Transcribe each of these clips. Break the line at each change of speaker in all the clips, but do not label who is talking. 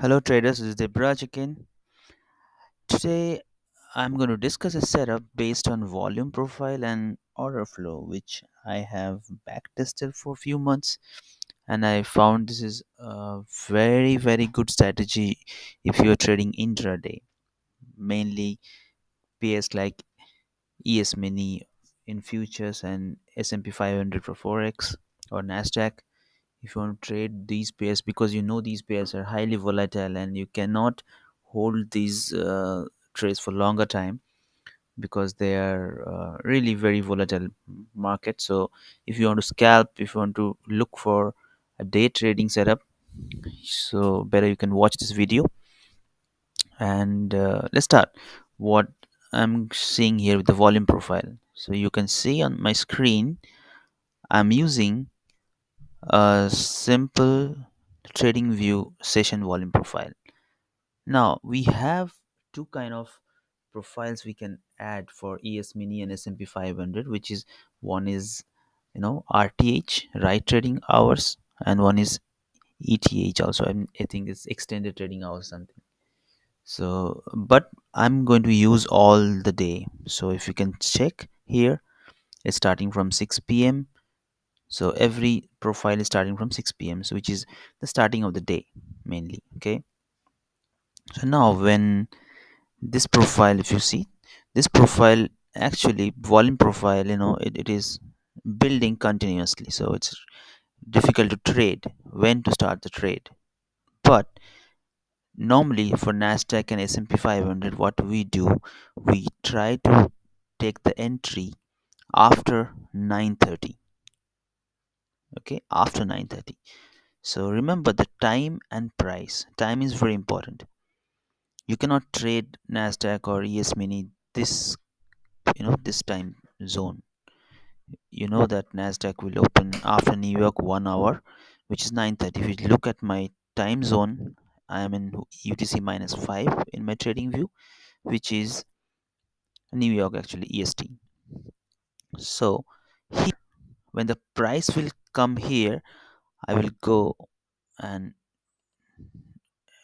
Hello traders, this is Debraj again. Today I'm going to discuss a setup based on volume profile and order flow, which I have back tested for a few months, and I found this is a very good strategy if you're trading intraday, mainly pairs like ES mini in futures and S&P 500 for forex or Nasdaq. If you want to trade these pairs, because you know these pairs are highly volatile and you cannot hold these trades for longer time because they are really very volatile market. So if you want to scalp, if you want to look for a day trading setup, so better you can watch this video. And let's start. What I'm seeing here with the volume profile, so you can see on my screen I'm using a simple trading view session volume profile. Now we have two kind of profiles we can add for ES mini and S&P 500, which is one is RTH, right trading hours, and one is ETH also. I think it's extended trading hours something. So but I'm going to use all the day. So if you can check here, it's starting from 6 p.m. So every profile is starting from 6 p.m., so which is the starting of the day mainly. Okay, so now when this profile, if you see this profile, actually volume profile, it is building continuously, so it's difficult to trade when to start the trade. But normally for Nasdaq and S&P 500, what we do, we try to take the entry after 9:30. Okay, after 9:30. So remember the time and price. Time is very important. You cannot trade Nasdaq or ES Mini this time zone. You know that Nasdaq will open after New York 1 hour, which is 9:30. If you look at my time zone, I am in UTC -5 in my trading view, which is New York actually EST. So here, when the price will come here, I will go and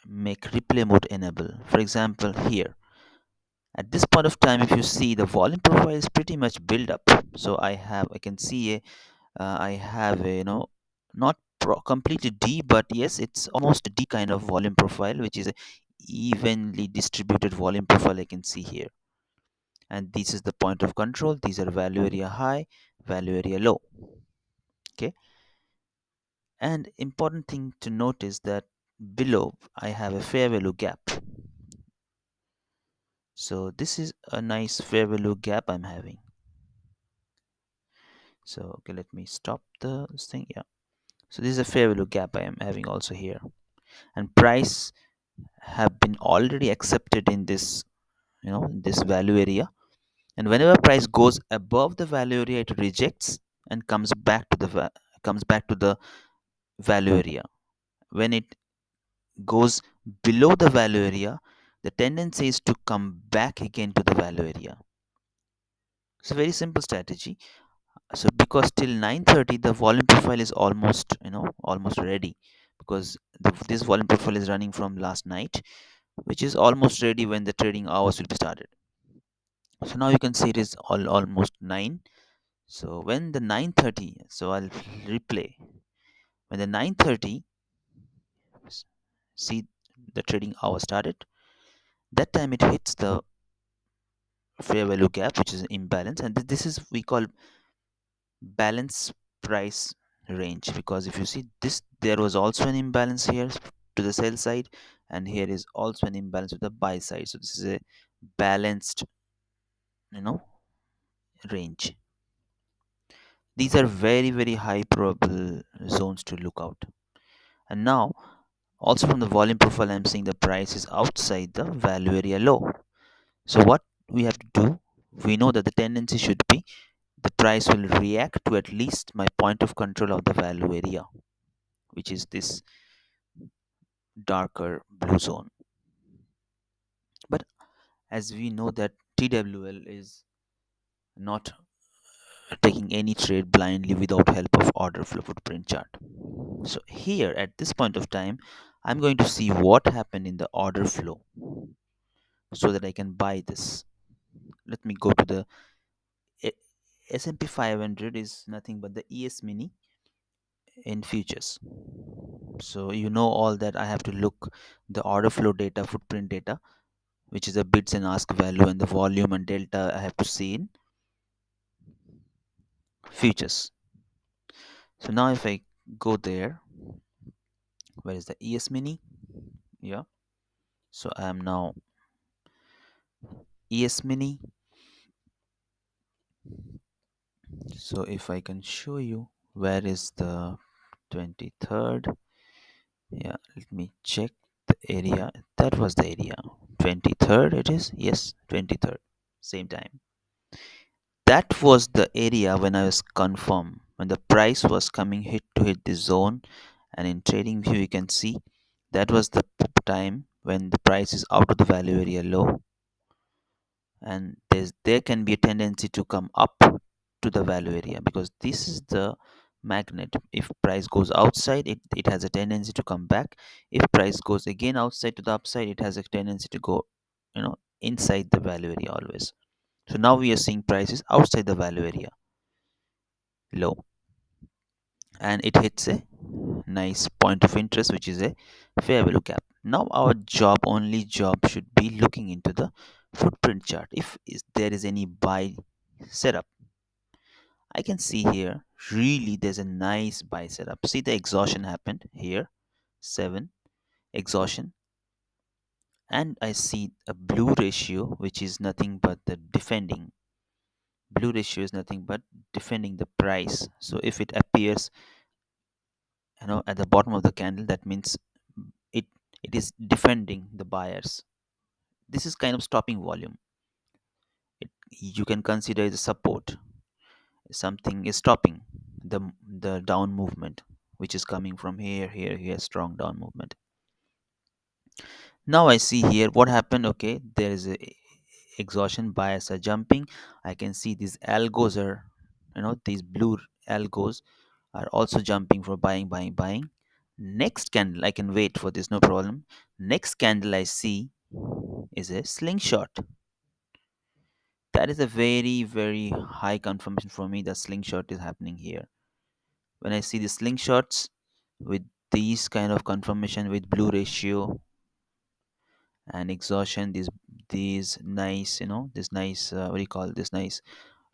make replay mode enable. For example, here at this point of time, if you see the volume profile is pretty much built up. So I can see I have a not completely D, but yes, it's almost a D kind of volume profile, which is a evenly distributed volume profile I can see here. And this is the point of control. These are value area high, value area low. Okay, and important thing to note is that below I have a fair value gap. So this is a nice fair value gap I'm having. So okay, let me stop the thing. Yeah, so this is a fair value gap I am having also here, and price have been already accepted in this this value area. And whenever price goes above the value area, it rejects and comes back to the value area. When it goes below the value area, the tendency is to come back again to the value area. It's a very simple strategy. So because till 9:30 the volume profile is almost ready, because this volume profile is running from last night, which is almost ready when the trading hours will be started. So now you can see it is almost 9. So when the 9:30, so I'll replay. When the 9:30, see the trading hour started, that time it hits the fair value gap, which is imbalance, and this is we call balance price range. Because if you see this, there was also an imbalance here to the sell side, and here is also an imbalance to the buy side. So this is a balanced you know range. These are very high probable zones to look out. And now also from the volume profile, I'm seeing the price is outside the value area low. So what we have to do, we know that the tendency should be the price will react to at least my point of control of the value area, which is this darker blue zone. But as we know that TWL is not taking any trade blindly without help of order flow footprint chart. So here at this point of time, I'm going to see what happened in the order flow so that I can buy this. Let me go to the A- S&P 500 is nothing but the ES mini in futures. So you know all that I have to look the order flow data, footprint data, which is the bids and ask value and the volume and delta I have to see in futures. So now if I go there, where is the ES mini? Yeah. So I am now ES mini. So if I can show you where is the 23rd. Yeah, let me check the area. That was the area. 23rd it is? Yes, 23rd. Same time. That was the area when I was confirmed. When the price was coming hit to hit the zone, and in trading view you can see that was the time when the price is out of the value area low, and there can be a tendency to come up to the value area because this is the magnet. If price goes outside, it has a tendency to come back. If price goes again outside to the upside, it has a tendency to go, inside the value area always. So now we are seeing prices outside the value area low, and it hits a nice point of interest, which is a fair value gap. Now our only job should be looking into the footprint chart. If there is any buy setup, I can see here really there's a nice buy setup. See the exhaustion happened here, 7 exhaustion, and I see a blue ratio which is nothing but the defending. Blue ratio is nothing but defending the price. So if it appears, at the bottom of the candle, that means it it is defending the buyers. This is kind of stopping volume. You can consider it a support. Something is stopping the down movement, which is coming from here, strong down movement. Now I see here what happened. Okay, there is a exhaustion, bias are jumping. I can see these algos are, these blue algos are also jumping for buying. Next candle, I can wait for this, no problem. Next candle I see is a slingshot. That is a very, very high confirmation for me that slingshot is happening here. When I see the slingshots with these kind of confirmation with blue ratio and exhaustion, these nice, this nice, what do you call this nice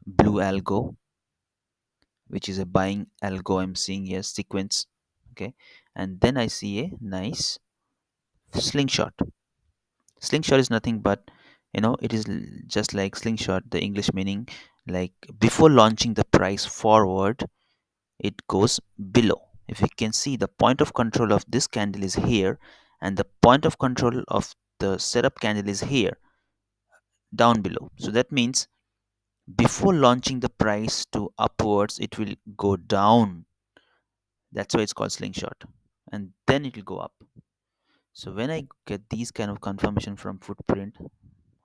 blue algo, which is a buying algo I'm seeing here, sequence. Okay, and then I see a nice slingshot. Slingshot is nothing but, it is just like slingshot, the English meaning, like before launching the price forward, it goes below. If you can see, the point of control of this candle is here, and the point of control of the setup candle is here, down below. So that means before launching the price to upwards, it will go down. That's why it's called slingshot, and then it will go up. So when I get these kind of confirmation from footprint,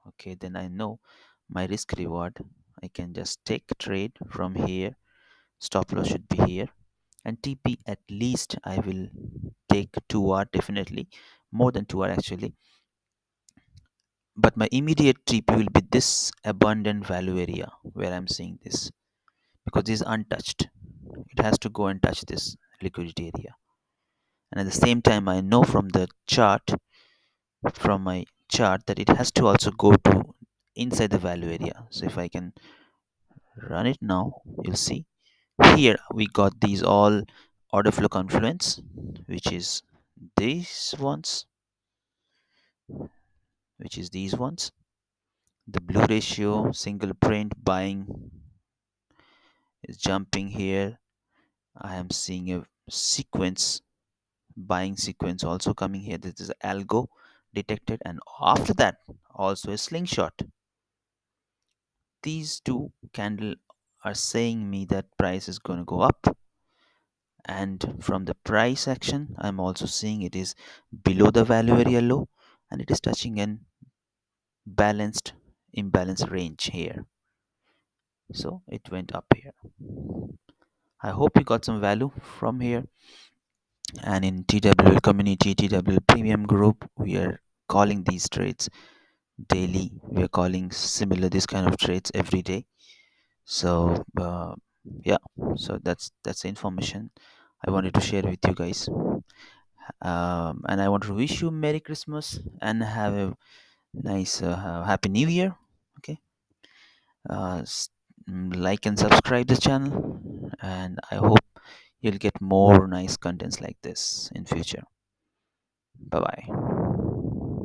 okay, then I know my risk reward. I can just take trade from here. Stop loss should be here, and TP at least I will take 2R, definitely more than 2R actually. But my immediate TP will be this abundant value area where I'm seeing this, because this is untouched. It has to go and touch this liquidity area. And at the same time, I know from the chart, from my chart, that it has to also go to inside the value area. So if I can run it now, you'll see here we got these all order flow confluence, which is these ones, the blue ratio single print buying is jumping here. I am seeing a sequence, buying sequence also coming here. This is algo detected, and after that also a slingshot. These two candle are saying me that price is going to go up, and from the price action I'm also seeing it is below the value area low, and it is touching an balanced imbalance range here. So it went up here. I hope you got some value from here. And in TWL community, TWL premium group, we are calling these trades daily. We are calling similar this kind of trades every day. So yeah, so that's the information I wanted to share with you guys. And I want to wish you Merry Christmas and have a nice Happy New Year. Okay, uh, s- like and subscribe the channel, and I hope you'll get more nice contents like this in future. Bye bye.